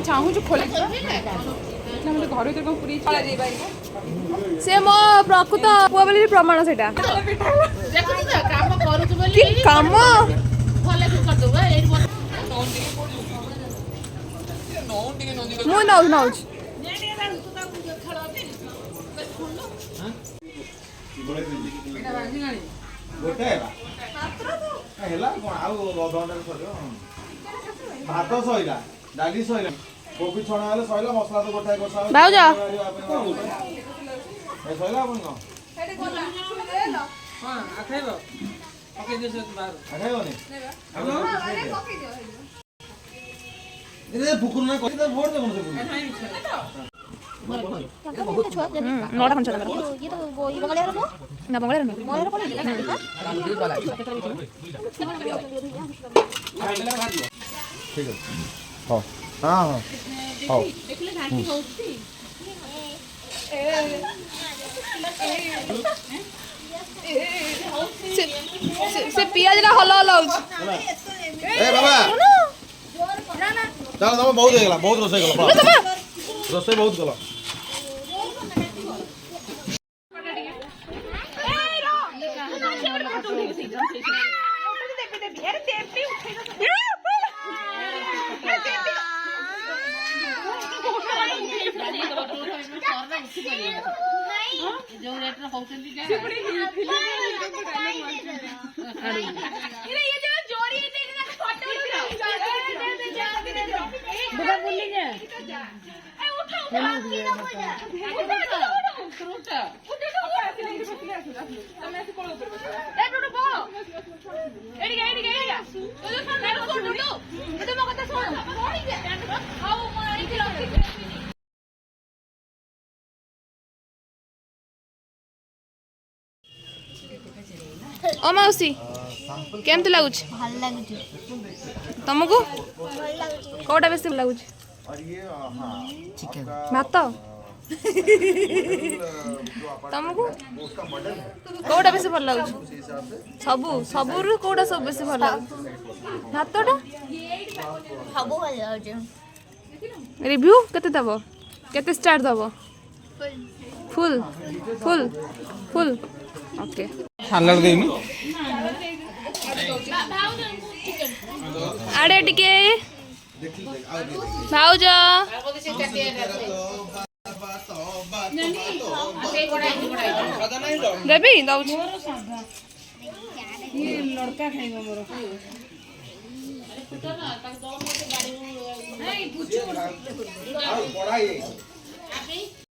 चाहूँ खोल से मो प्रकृत पुआ बोली प्रमाण से काम मु नौ भात सैला डाली सैला कोबी छणा हेले सैला मसला तो गोटाए कसा भाउज ए सैला अपन न हां आखाइबो ओके दिस बाहर आखाइबो नि इरे बुकुल ना कहि त भोट दे कोन से बहुत छुआ नोडा खंचा ये तो ये बंगले रहो ना बंगले रहो मोयर पड़े ठीक है हां हां हां हां देखले घाटी होती से पियाज ला हला हला ए बाबा चल तम बहुत हे गेला बहुत रसोई गला रसोई बहुत गला ओ मौसी केमती लगुच भल लागुच तुमको भल लागुच कोटा बेसी लगुच और ये हां चिकन भात तुमको कोटा बेसी भल लगुच सबु सबुरु कोटा सब बेसी भल लगुच भातटा सब भल लागुच रिव्यू केते दबो केते स्टार दबो full full full okay salad देनी आड़े टिके भाउज देवी दउछ ये लड़का खाइबो मोर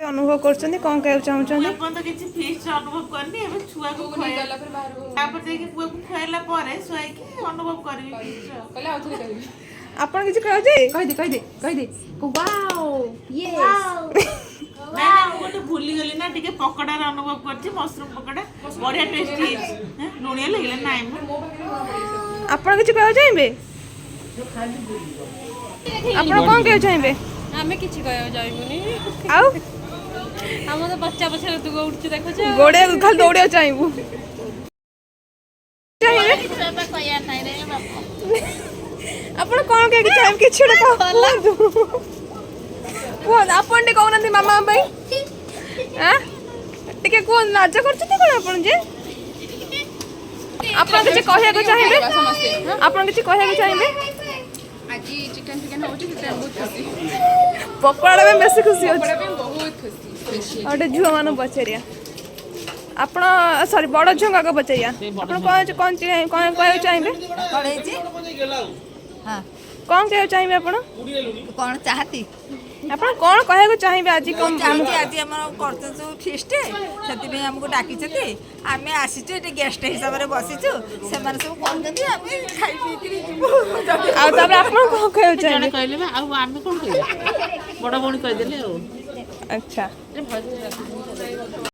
अनुभव करछन्ती कोन कहउ चाहछन्ती अपन तो किछि फीस्ट अनुभव करनी एबे छुआ को खइला फिर बाहर तापर जे कि पुआ को खइला परे सोई कि अनुभव करबी फीस्ट कहले आउथले कहबी आपण किछि कहउ जे कहि दे वाओ यस ना गोटे भूली गली ना टिके पकोड़ा रे अनुभव करछि मशरूम पकोड़ा बढ़िया टेस्टी है लुणिया लागला नाइ आपण किछि कहउ जाइबे आपण कोन कहउ चाहबे हमें किछि कहउ जाइबुनी आउ हम तो बच्चा बच्चा तू उठछ देखो छ गोड़े खाली दौड़िया चाहबू आपण कोन के चाहब किछि कहू कोन आपण टे कहउनंती मामा भाई हां टिके कोन लाज करछती कोन आपण जे आपण किछि कहया को चाहबे आपण किछि कहया को चाहबे आज चिकन चिकन होची से बहुत खुशी पकोड़ा में बेसी खुशी होची पकोड़ा में बहुत खुशी अटे झुआ मानो बचरिया आपण सॉरी बड़ झुआ का बचैया आपण कोन कहय चाहबे पड़े जी हां कोन कहय चाहबे आपण कोन चाहती आपण कोन कहय चाहबे आज कोन चाहती आज हमर करते जो फीस्ट सेति में हमको डाकी छथि आमे आसीछु एटे गेस्ट हिसाब रे बसिछु से माने सब कोन जदी आमे खाइ पी के जीवो आ तबे आपण कोन कहय चाहबे कहले आ आमे कोन कहले बड़ बणी कह देले ଆଚ୍ଛା। ଭଲ